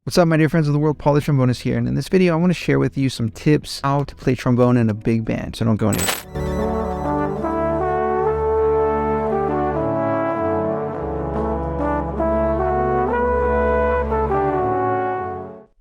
What's up, my dear friends of the world? Paul The Trombonist here, and in this video I want to share with you some tips how to play trombone in a big band, so don't go anywhere.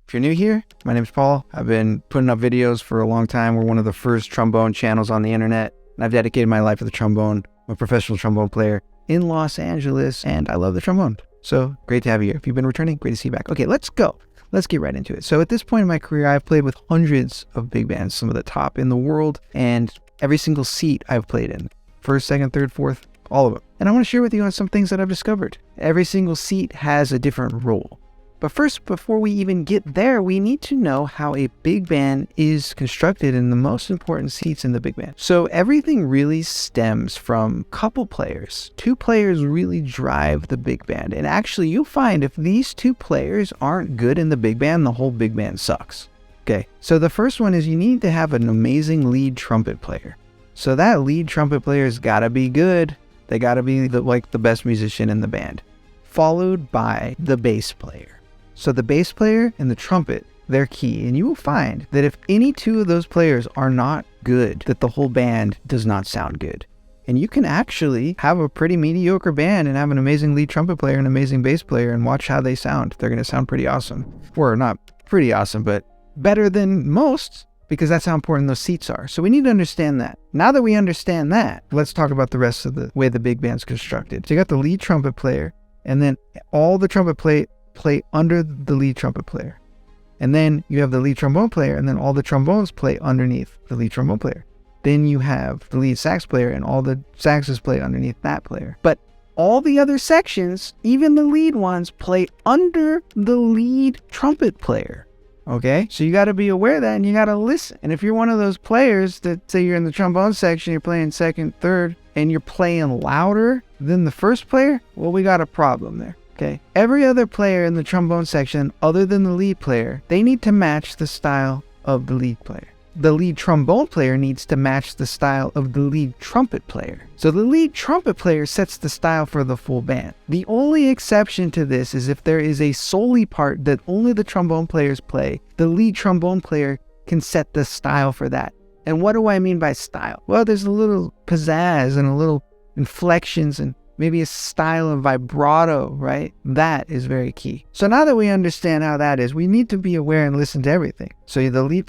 If you're new here, my name is Paul. I've been putting up videos for a long time. We're one of the first trombone channels on the internet, and I've dedicated my life to the trombone. I'm a professional trombone player in Los Angeles, and I love the trombone. So great to have you here. If you've been returning, great to see you back. Okay, let's go. Let's get right into it. So at this point in my career, I've played with hundreds of big bands, some of the top in the world, and every single seat I've played in. First, second, third, fourth, all of them. And I want to share with you on some things that I've discovered. Every single seat has a different role. But first, before we even get there, we need to know how a big band is constructed in the most important seats in the big band. So everything really stems from couple players. Two players really drive the big band. And actually, you'll find if these two players aren't good in the big band, the whole big band sucks. Okay, so the first one is you need to have an amazing lead trumpet player. So that lead trumpet player's gotta be good. They gotta be the best musician in the band. Followed by the bass player. So the bass player and the trumpet, they're key. And you will find that if any two of those players are not good, that the whole band does not sound good. And you can actually have a pretty mediocre band and have an amazing lead trumpet player and an amazing bass player and watch how they sound. They're going to sound pretty awesome. Or not pretty awesome, but better than most, because that's how important those seats are. So we need to understand that. Now that we understand that, let's talk about the rest of the way the big band's constructed. So you got the lead trumpet player, and then all the trumpet play under the lead trumpet player. And then you have the lead trombone player, and then all the trombones play underneath the lead trombone player. Then you have the lead sax player, and all the saxes play underneath that player. But all the other sections, even the lead ones, play under the lead trumpet player. Okay? So you got to be aware of that, and you got to listen. And if you're one of those players that say you're in the trombone section, you're playing second, third, and you're playing louder than the first player, well, we got a problem there. Okay. Every other player in the trombone section, other than the lead player, they need to match the style of the lead player. The lead trombone player needs to match the style of the lead trumpet player. So the lead trumpet player sets the style for the full band. The only exception to this is if there is a solo part that only the trombone players play, the lead trombone player can set the style for that. And what do I mean by style? Well, there's a little pizzazz and a little inflections and maybe a style of vibrato, right? That is very key. So now that we understand how that is, we need to be aware and listen to everything. So the lead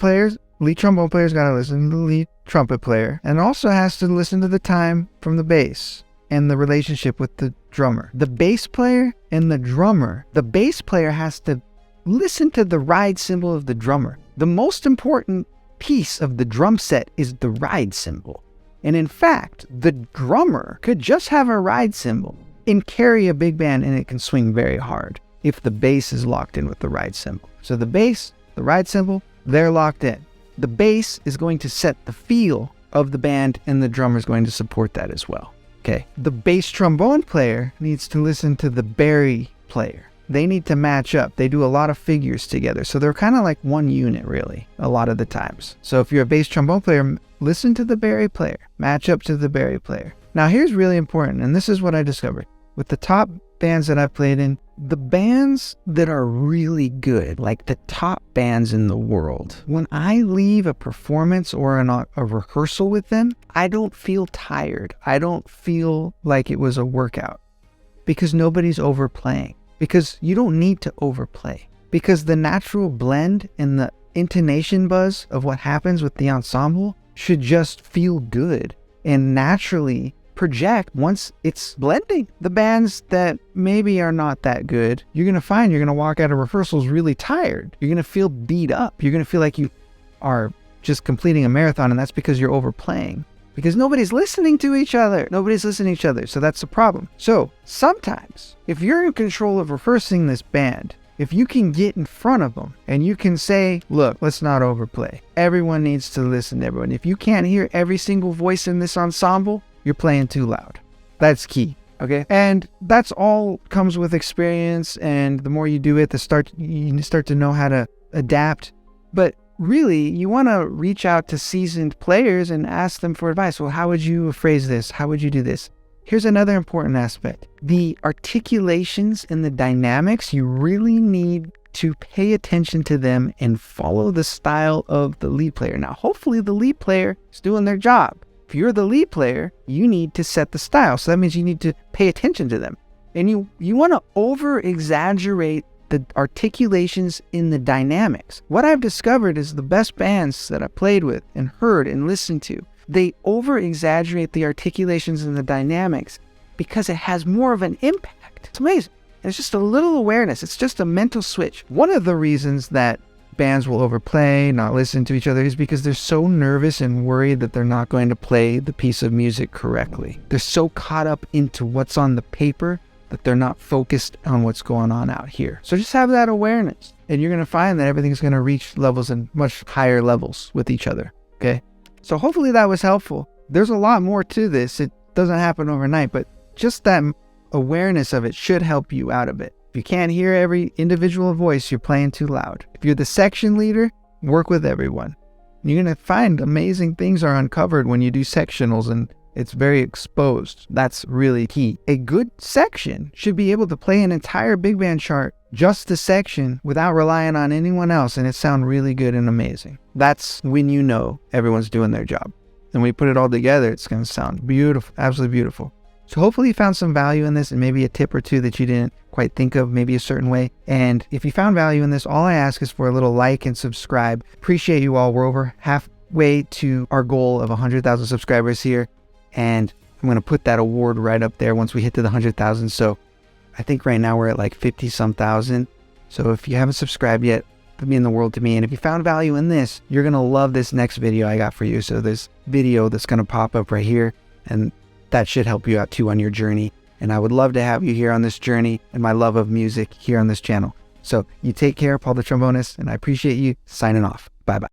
trombone player's got to listen to the lead trumpet player, and also has to listen to the time from the bass and the relationship with the drummer. The bass player and the drummer, the bass player has to listen to the ride cymbal of the drummer. The most important piece of the drum set is the ride cymbal. And in fact, the drummer could just have a ride cymbal and carry a big band, and it can swing very hard if the bass is locked in with the ride cymbal. So the bass, the ride cymbal, they're locked in. The bass is going to set the feel of the band, and the drummer is going to support that as well. Okay. The bass trombone player needs to listen to the bari player. They need to match up. They do a lot of figures together. So they're kind of like one unit, really, a lot of the times. So if you're a bass trombone player, listen to the bari player. Match up to the bari player. Now here's really important, and this is what I discovered. With the top bands that I've played in, the bands that are really good, like the top bands in the world, when I leave a performance or a rehearsal with them, I don't feel tired. I don't feel like it was a workout because nobody's overplaying. Because you don't need to overplay. Because the natural blend and the intonation buzz of what happens with the ensemble should just feel good and naturally project once it's blending. The bands that maybe are not that good, you're going to find you're going to walk out of rehearsals really tired. You're going to feel beat up. You're going to feel like you are just completing a marathon, and that's because you're overplaying. Because nobody's listening to each other. Nobody's listening to each other. So that's the problem. So sometimes, if you're in control of rehearsing this band, if you can get in front of them and you can say, look, let's not overplay. Everyone needs to listen to everyone. If you can't hear every single voice in this ensemble, you're playing too loud. That's key. Okay. And that's all comes with experience. And the more you do it, you start to know how to adapt. But really, you want to reach out to seasoned players and ask them for advice. Well, how would you phrase this? How would you do this? Here's another important aspect. The articulations and the dynamics, you really need to pay attention to them and follow the style of the lead player. Now, hopefully the lead player is doing their job. If you're the lead player, you need to set the style. So that means you need to pay attention to them. And you want to over-exaggerate the articulations in the dynamics. What I've discovered is the best bands that I played with and heard and listened to, they over-exaggerate the articulations in the dynamics because it has more of an impact. It's amazing. And it's just a little awareness. It's just a mental switch. One of the reasons that bands will overplay, not listen to each other, is because they're so nervous and worried that they're not going to play the piece of music correctly. They're so caught up into what's on the paper that they're not focused on what's going on out here. So just have that awareness, and you're going to find that everything's going to reach levels and much higher levels with each other. Okay. So hopefully that was helpful. There's a lot more to this. It doesn't happen overnight, but just that awareness of it should help you out a bit. If you can't hear every individual voice, you're playing too loud. If you're the section leader, work with everyone. You're going to find amazing things are uncovered when you do sectionals, and it's very exposed. That's really key. A good section should be able to play an entire big band chart, just the section, without relying on anyone else, and it sound really good and amazing. That's when you know everyone's doing their job. And when you put it all together, it's going to sound beautiful, absolutely beautiful. So hopefully you found some value in this, and maybe a tip or two that you didn't quite think of, maybe a certain way. And if you found value in this, all I ask is for a little like and subscribe. Appreciate you all. We're over halfway to our goal of 100,000 subscribers here. And I'm going to put that award right up there once we hit to the 100,000. So I think right now we're at like 50-some thousand. So if you haven't subscribed yet, it would mean the world to me. And if you found value in this, you're going to love this next video I got for you. So this video that's going to pop up right here, and that should help you out too on your journey. And I would love to have you here on this journey and my love of music here on this channel. So you take care, Paul the Trombonist, and I appreciate you. Signing off. Bye-bye.